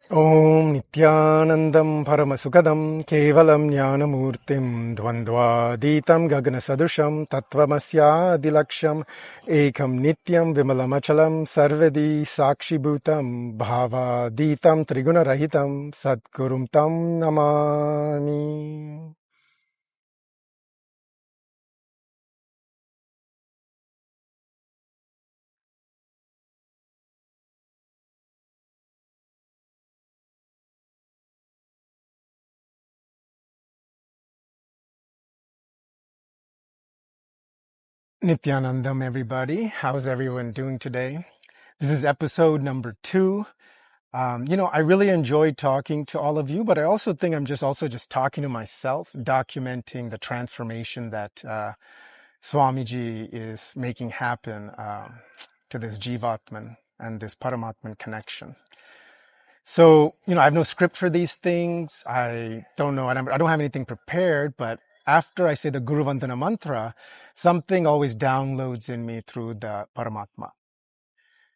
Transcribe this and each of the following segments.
Om Nithyanandam Paramasukadam Kevalam Jnanamurtim Dvandvaditam Gaganasadusham Tattvamasya Dilaksham Ekam Nityam Vimalamachalam Sarvedi Sakshibhutam Bhavaditam Trigunarahitam Sadgurum Tam Namami. Nithyanandam, everybody. How's everyone doing today? This is episode number 2. I really enjoyed talking to all of you, but I also think I'm just talking to myself, documenting the transformation that Swamiji is making happen to this Jivatman and this Paramatman connection. So, I have no script for these things. I don't know. I don't have anything prepared, but after I say the Guru Vandana mantra, something always downloads in me through the Paramatma.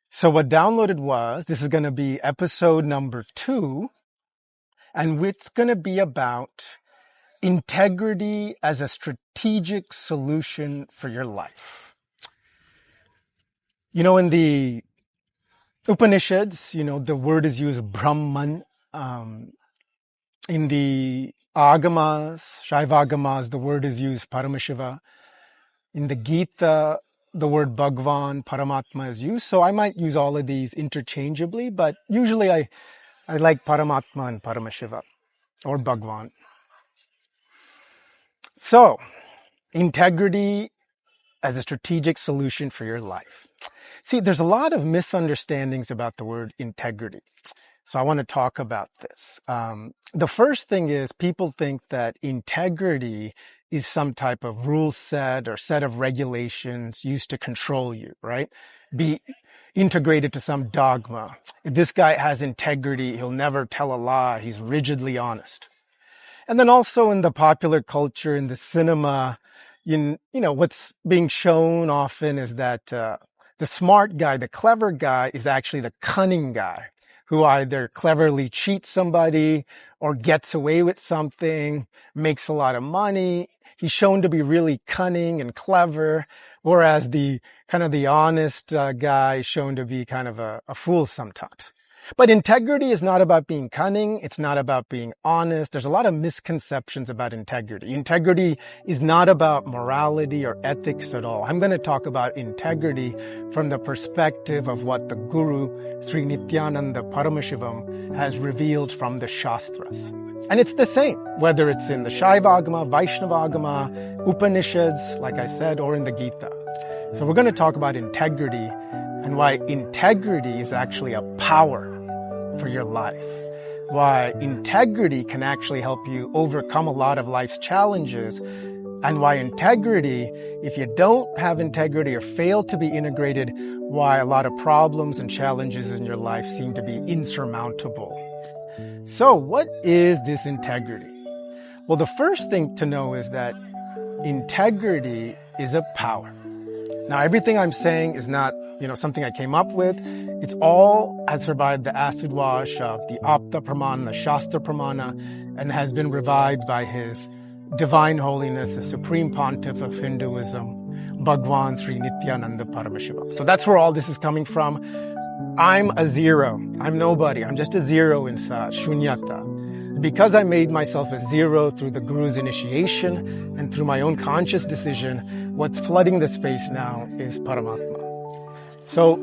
So what downloaded was, this is going to be episode number 2, and it's going to be about integrity as a strategic solution for your life. In the Upanishads, the word is used Brahman. In the Agamas, Shaivagamas, the word is used Paramashiva. In the Gita, the word Bhagavan, Paramatma is used. So I might use all of these interchangeably, but usually I like Paramatma and Paramashiva or Bhagavan. So, integrity as a strategic solution for your life. See, there's a lot of misunderstandings about the word integrity. So I want to talk about this. The first thing is people think that integrity is some type of rule set or set of regulations used to control you, right? Be integrated to some dogma. If this guy has integrity, he'll never tell a lie. He's rigidly honest. And then also in the popular culture, in the cinema, what's being shown often is that the smart guy, the clever guy is actually the cunning guy who either cleverly cheats somebody or gets away with something, makes a lot of money. He's shown to be really cunning and clever, whereas the honest guy is shown to be kind of a fool sometimes. But integrity is not about being cunning. It's not about being honest. There's a lot of misconceptions about integrity. Integrity is not about morality or ethics at all. I'm going to talk about integrity from the perspective of what the Guru, Sri Nithyananda Paramashivam, has revealed from the Shastras. And it's the same, whether it's in the Shaivagama, Vaishnavagama, Upanishads, like I said, or in the Gita. So we're going to talk about integrity and why integrity is actually a power for your life. Why integrity can actually help you overcome a lot of life's challenges, and why integrity, if you don't have integrity or fail to be integrated, why a lot of problems and challenges in your life seem to be insurmountable. So what is this integrity? Well, the first thing to know is that integrity is a power. Now, everything I'm saying is not something I came up with. It's all has survived the acid wash of the Apta Pramana, the Shastra Pramana, and has been revived by His Divine Holiness, the Supreme Pontiff of Hinduism, Bhagavan Sri Nithyananda Paramashivam. So that's where all this is coming from. I'm a zero. I'm nobody. I'm just a zero inside, shunyata. Because I made myself a zero through the Guru's initiation and through my own conscious decision, what's flooding the space now is Paramatma. So,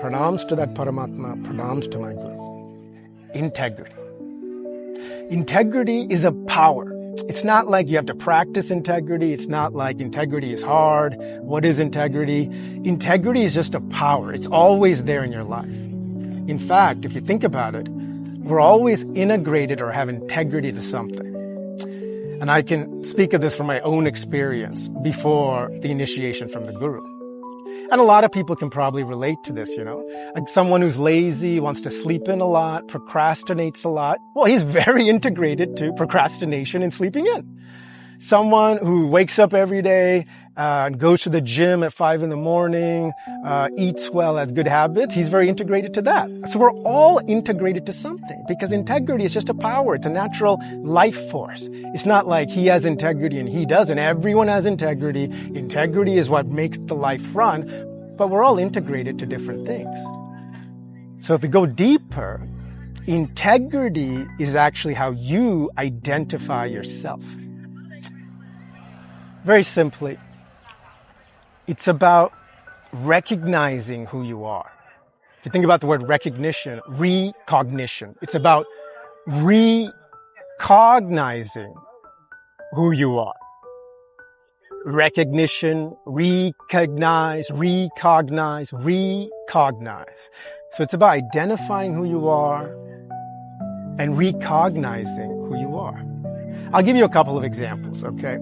pranams to that Paramatma, pranams to my Guru. Integrity. Integrity is a power. It's not like you have to practice integrity. It's not like integrity is hard. What is integrity? Integrity is just a power. It's always there in your life. In fact, if you think about it, we're always integrated or have integrity to something. And I can speak of this from my own experience before the initiation from the Guru. And a lot of people can probably relate to this, like someone who's lazy, wants to sleep in a lot, procrastinates a lot. Well, he's very integrated to procrastination and sleeping in. Someone who wakes up every day goes to the gym at 5 in the morning, eats well, has good habits, he's very integrated to that. So we're all integrated to something because integrity is just a power. It's a natural life force. It's not like he has integrity and he doesn't. Everyone has integrity. Integrity is what makes the life run, but we're all integrated to different things. So if we go deeper, integrity is actually how you identify yourself. Very simply, it's about recognizing who you are. If you think about the word recognition, recognition, it's about recognizing who you are. Recognition, recognize. So it's about identifying who you are and recognizing who you are. I'll give you a couple of examples, okay?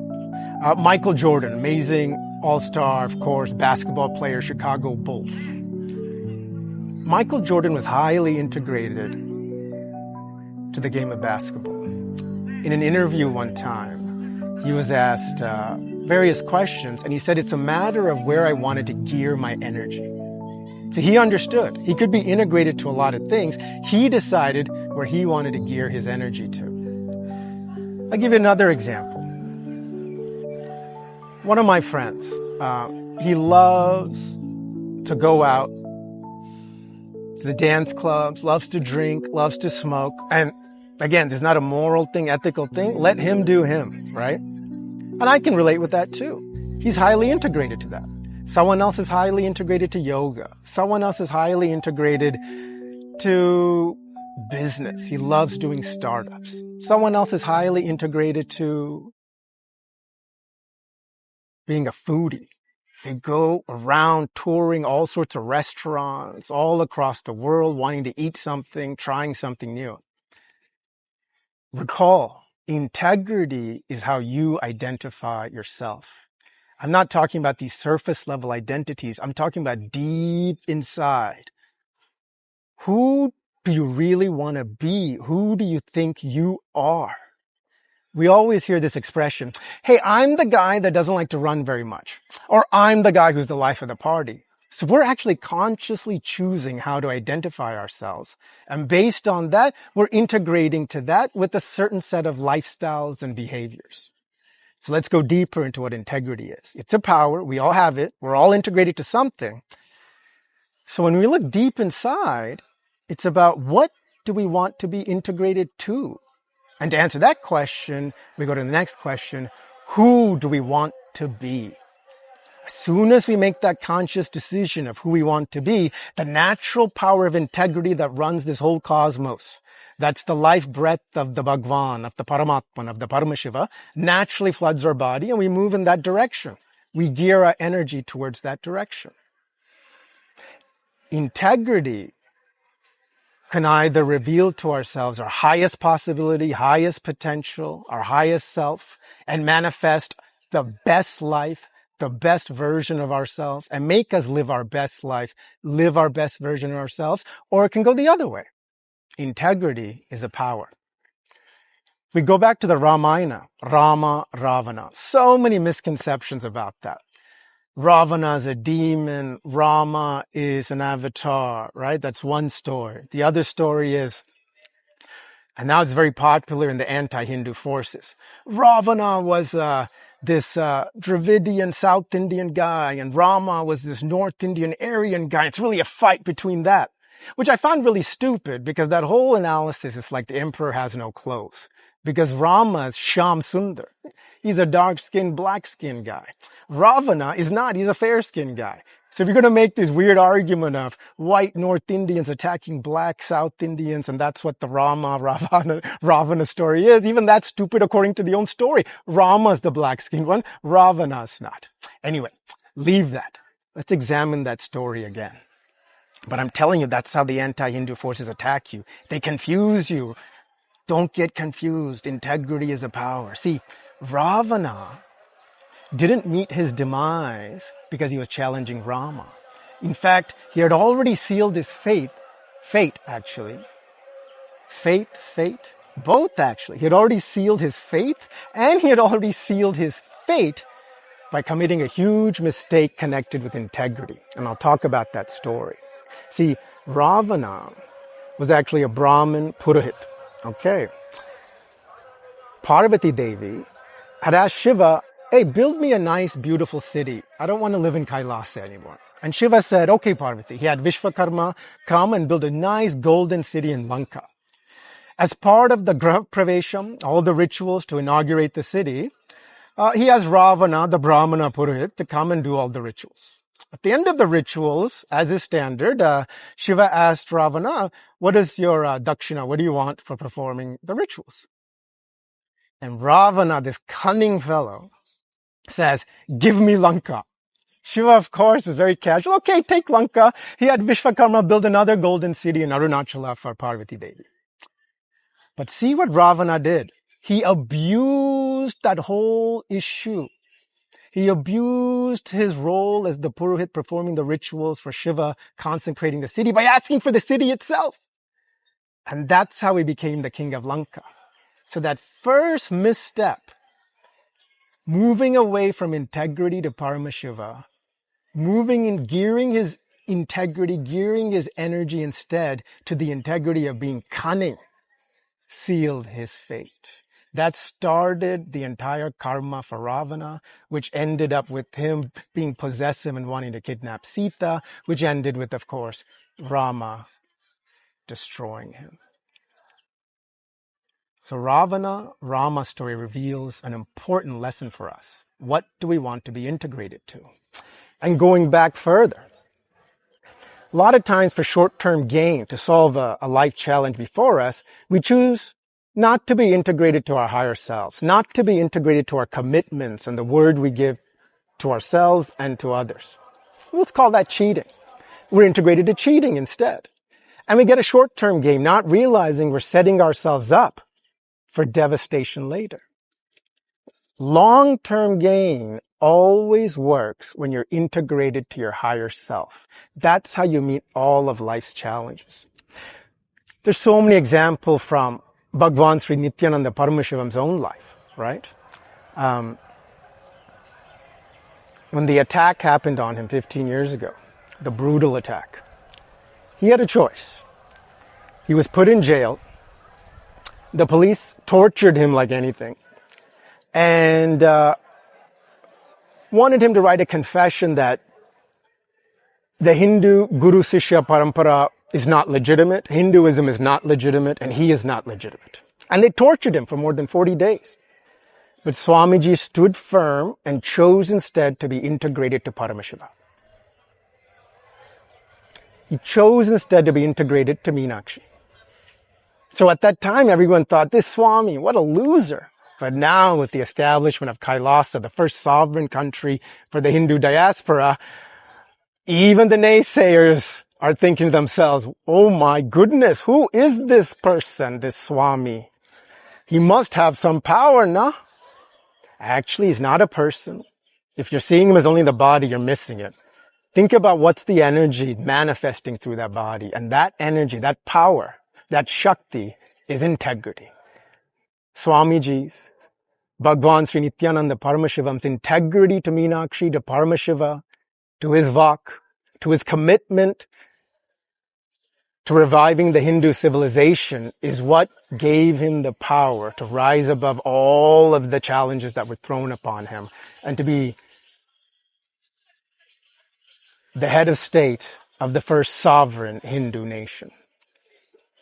Michael Jordan, amazing all-star, of course, basketball player, Chicago Bulls. Michael Jordan was highly integrated to the game of basketball. In an interview one time, he was asked various questions, and he said, it's a matter of where I wanted to gear my energy. So he understood. He could be integrated to a lot of things. He decided where he wanted to gear his energy to. I'll give you another example. One of my friends, he loves to go out to the dance clubs, loves to drink, loves to smoke. And again, there's not a moral thing, ethical thing. Let him do him, right? And I can relate with that too. He's highly integrated to that. Someone else is highly integrated to yoga. Someone else is highly integrated to business. He loves doing startups. Someone else is highly integrated to being a foodie. They go around touring all sorts of restaurants all across the world, wanting to eat something, trying something new. Recall, integrity is how you identify yourself. I'm not talking about these surface level identities. I'm talking about deep inside. Who do you really want to be? Who do you think you are? We always hear this expression, hey, I'm the guy that doesn't like to run very much, or I'm the guy who's the life of the party. So we're actually consciously choosing how to identify ourselves. And based on that, we're integrating to that with a certain set of lifestyles and behaviors. So let's go deeper into what integrity is. It's a power. We all have it. We're all integrated to something. So when we look deep inside, it's about what do we want to be integrated to? And to answer that question, we go to the next question. Who do we want to be? As soon as we make that conscious decision of who we want to be, the natural power of integrity that runs this whole cosmos, that's the life breath of the Bhagavan, of the Paramatman, of the Paramashivam, naturally floods our body and we move in that direction. We gear our energy towards that direction. Integrity can either reveal to ourselves our highest possibility, highest potential, our highest self, and manifest the best life, the best version of ourselves, and make us live our best life, live our best version of ourselves, or it can go the other way. Integrity is a power. We go back to the Ramayana, Rama, Ravana. So many misconceptions about that. Ravana is a demon. Rama is an avatar, right? That's one story. The other story is, and now it's very popular in the anti-Hindu forces. Ravana was this Dravidian South Indian guy, and Rama was this North Indian Aryan guy. It's really a fight between that, which I found really stupid because that whole analysis is like the emperor has no clothes. Because Rama is Shyam Sundar. He's a dark-skinned, black-skinned guy. Ravana is not. He's a fair-skinned guy. So if you're going to make this weird argument of white North Indians attacking black South Indians, and that's what the Ravana story is, even that's stupid according to the own story. Rama's the black-skinned one. Ravana's not. Anyway, leave that. Let's examine that story again. But I'm telling you, that's how the anti-Hindu forces attack you. They confuse you. Don't get confused. Integrity is a power. See, Ravana didn't meet his demise because he was challenging Rama. In fact, he had already sealed his fate, both actually. He had already sealed his faith and he had already sealed his fate by committing a huge mistake connected with integrity. And I'll talk about that story. See, Ravana was actually a Brahmin Purohit. Okay. Parvati Devi had asked Shiva, hey, build me a nice, beautiful city. I don't want to live in Kailasa anymore. And Shiva said, okay, Parvati. He had Vishwakarma come and build a nice golden city in Lanka. As part of the Graha Pravesham, all the rituals to inaugurate the city, he has Ravana, the Brahmana Purohit, to come and do all the rituals. At the end of the rituals, as is standard, Shiva asked Ravana, what is your dakshina? What do you want for performing the rituals? And Ravana, this cunning fellow, says, give me Lanka. Shiva, of course, was very casual. Okay, take Lanka. He had Vishwakarma build another golden city in Arunachala for Parvati Devi. But see what Ravana did. He abused that whole issue. He abused his role as the Purohit performing the rituals for Shiva, consecrating the city by asking for the city itself. And that's how he became the king of Lanka. So that first misstep, moving away from integrity to Paramashiva, moving and gearing his integrity, gearing his energy instead to the integrity of being cunning, sealed his fate. That started the entire karma for Ravana, which ended up with him being possessive and wanting to kidnap Sita, which ended with, of course, Rama destroying him. So Rama's story reveals an important lesson for us. What do we want to be integrated to? And going back further, a lot of times for short-term gain, to solve a life challenge before us, we choose not to be integrated to our higher selves, not to be integrated to our commitments and the word we give to ourselves and to others. Let's call that cheating. We're integrated to cheating instead. And we get a short-term gain, not realizing we're setting ourselves up for devastation later. Long-term gain always works when you're integrated to your higher self. That's how you meet all of life's challenges. There's so many examples from Bhagavan Sri Nithyananda Paramashivam's own life, right? When the attack happened on him 15 years ago, the brutal attack, he had a choice. He was put in jail. The police tortured him like anything and wanted him to write a confession that the Hindu Guru Sishya Parampara is not legitimate, Hinduism is not legitimate, and he is not legitimate. And they tortured him for more than 40 days. But Swamiji stood firm and chose instead to be integrated to Paramashiva. He chose instead to be integrated to Meenakshi. So at that time, everyone thought, this Swami, what a loser. But now with the establishment of Kailasa, the first sovereign country for the Hindu diaspora, even the naysayers are thinking to themselves, oh my goodness, who is this person, this Swami? He must have some power, no? Actually, he's not a person. If you're seeing him as only the body, you're missing it. Think about what's the energy manifesting through that body. And that energy, that power, that Shakti is integrity. Swamiji's, Bhagavan Sri Nithyananda Paramashivam's integrity to Meenakshi, to Paramashiva, to his vak, to his commitment to reviving the Hindu civilization is what gave him the power to rise above all of the challenges that were thrown upon him and to be the head of state of the first sovereign Hindu nation.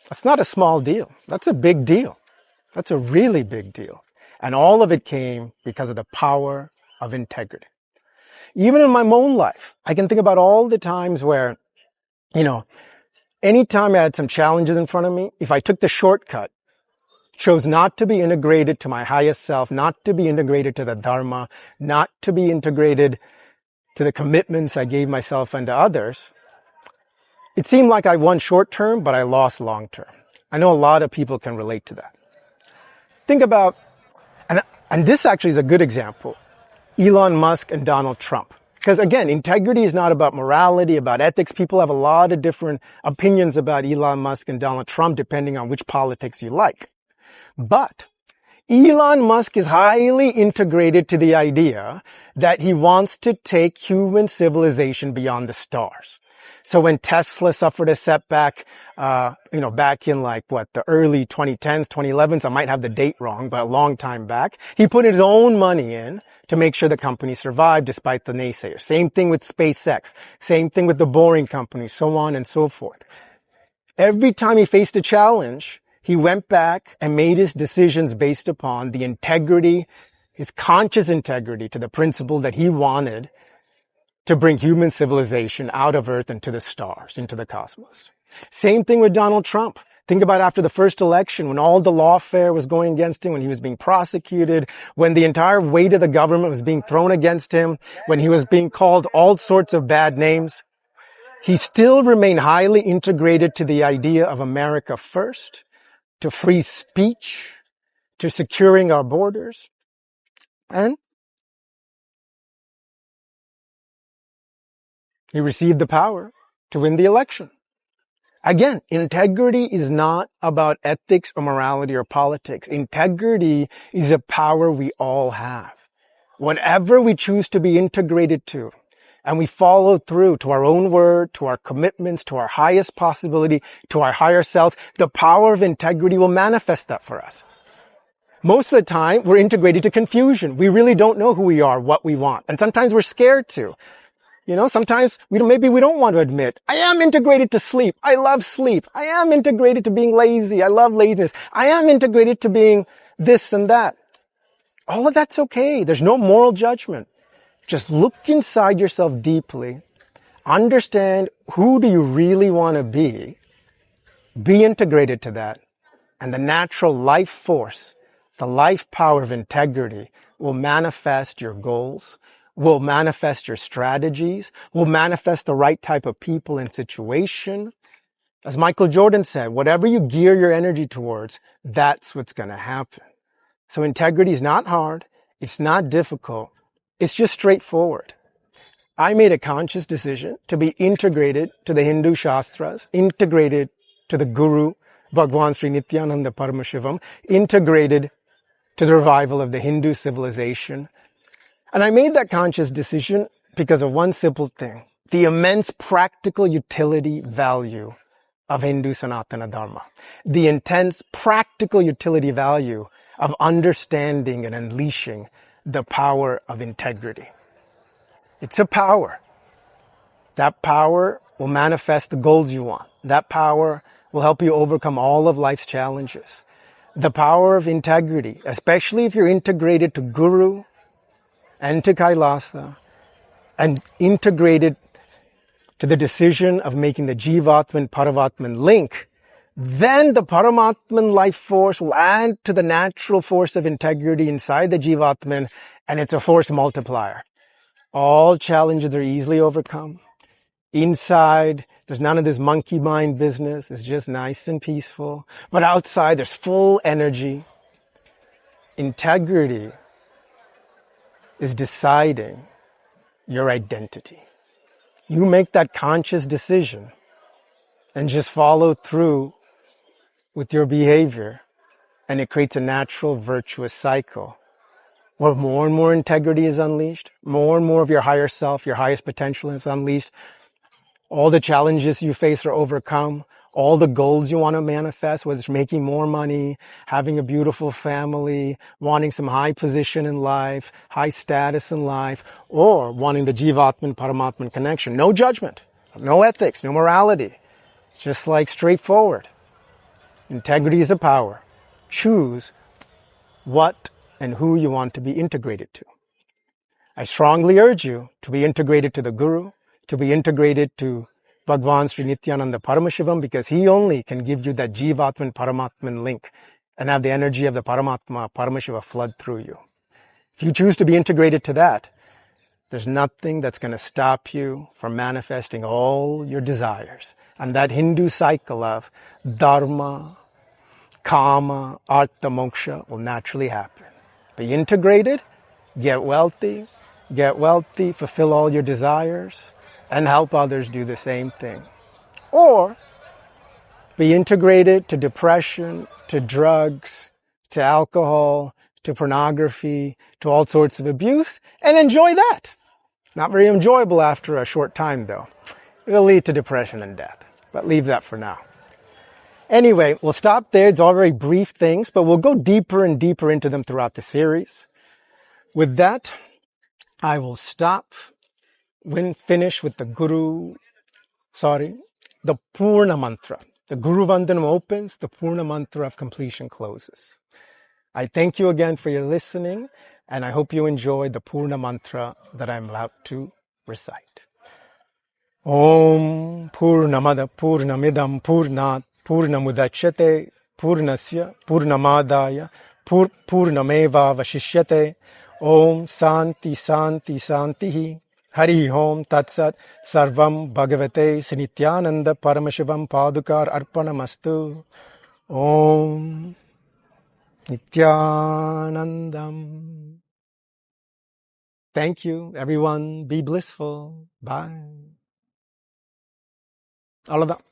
That's not a small deal. That's a big deal. That's a really big deal. And all of it came because of the power of integrity. Even in my own life, I can think about all the times where, anytime I had some challenges in front of me, if I took the shortcut, chose not to be integrated to my highest self, not to be integrated to the Dharma, not to be integrated to the commitments I gave myself and to others, it seemed like I won short term, but I lost long term. I know a lot of people can relate to that. Think about, and this actually is a good example, Elon Musk and Donald Trump. Because again, integrity is not about morality, about ethics. People have a lot of different opinions about Elon Musk and Donald Trump, depending on which politics you like. But Elon Musk is highly integrated to the idea that he wants to take human civilization beyond the stars. So when Tesla suffered a setback, back in the early 2010s, 2011s, I might have the date wrong, but a long time back, he put his own money in to make sure the company survived despite the naysayers. Same thing with SpaceX. Same thing with the Boring Company, so on and so forth. Every time he faced a challenge, he went back and made his decisions based upon the integrity, his conscious integrity to the principle that he wanted to bring human civilization out of Earth and to the stars, into the cosmos. Same thing with Donald Trump. Think about after the first election, when all the lawfare was going against him, when he was being prosecuted, when the entire weight of the government was being thrown against him, when he was being called all sorts of bad names. He still remained highly integrated to the idea of America first, to free speech, to securing our borders, and he received the power to win the election. Again, integrity is not about ethics or morality or politics. Integrity is a power we all have. Whatever we choose to be integrated to, and we follow through to our own word, to our commitments, to our highest possibility, to our higher selves, the power of integrity will manifest that for us. Most of the time, we're integrated to confusion. We really don't know who we are, what we want. And sometimes we're scared to. Sometimes maybe we don't want to admit, I am integrated to sleep. I love sleep. I am integrated to being lazy. I love laziness. I am integrated to being this and that. All of that's okay. There's no moral judgment. Just look inside yourself deeply. Understand who do you really want to be. Be integrated to that. And the natural life force, the life power of integrity will manifest your goals, will manifest your strategies, will manifest the right type of people and situation. As Michael Jordan said, whatever you gear your energy towards, that's what's going to happen. So integrity is not hard. It's not difficult. It's just straightforward. I made a conscious decision to be integrated to the Hindu Shastras, integrated to the Guru, Bhagavan Sri Nithyananda Paramashivam, integrated to the revival of the Hindu civilization. And I made that conscious decision because of one simple thing, the immense practical utility value of Hindu Sanatana Dharma, the intense practical utility value of understanding and unleashing the power of integrity. It's a power. That power will manifest the goals you want. That power will help you overcome all of life's challenges. The power of integrity, especially if you're integrated to Guru and to Kailasa and integrated to the decision of making the Jivatman Paravatman link, then the Paramatman life force will add to the natural force of integrity inside the Jivatman, and it's a force multiplier. All challenges are easily overcome. Inside, there's none of this monkey mind business. It's just nice and peaceful. But outside, there's full energy. Integrity is deciding your identity. You make that conscious decision and just follow through with your behavior, and it creates a natural virtuous cycle where more and more integrity is unleashed, more and more of your higher self, your highest potential is unleashed. All the challenges you face are overcome. All the goals you want to manifest, whether it's making more money, having a beautiful family, wanting some high position in life, high status in life, or wanting the Jivatman, Paramatman connection. No judgment, no ethics, no morality. It's just straightforward. Integrity is a power. Choose what and who you want to be integrated to. I strongly urge you to be integrated to the Guru, to be integrated to Bhagavan Sri Nithyananda Paramashivam, because he only can give you that Jivatman Paramatman link and have the energy of the Paramatma Paramashiva flood through you. If you choose to be integrated to that, there's nothing that's going to stop you from manifesting all your desires. And that Hindu cycle of dharma, kama, artha, moksha will naturally happen. Be integrated, get wealthy, fulfill all your desires, and help others do the same thing. Or be integrated to depression, to drugs, to alcohol, to pornography, to all sorts of abuse, and enjoy that. Not very enjoyable after a short time, though. It'll lead to depression and death, but leave that for now. Anyway, we'll stop there. It's all very brief things, but we'll go deeper and deeper into them throughout the series. With that, I will stop when finished with the Purna mantra. The Guru Vandanam opens, the Purna mantra of completion closes. I thank you again for your listening, and I hope you enjoyed the Purna mantra that I'm about to recite. Om Purnamada Purnamidam Purnat Purnamudachyate Purnasya Purnamadaya Purnameva Vashishyate. Om Santi Santi Santihi. Hari Om Tatsat Sarvam Bhagavate Nithyananda Paramashivam Padukar Arpanamastu. Om Nithyanandam. Thank you, everyone. Be blissful. Bye. All of that.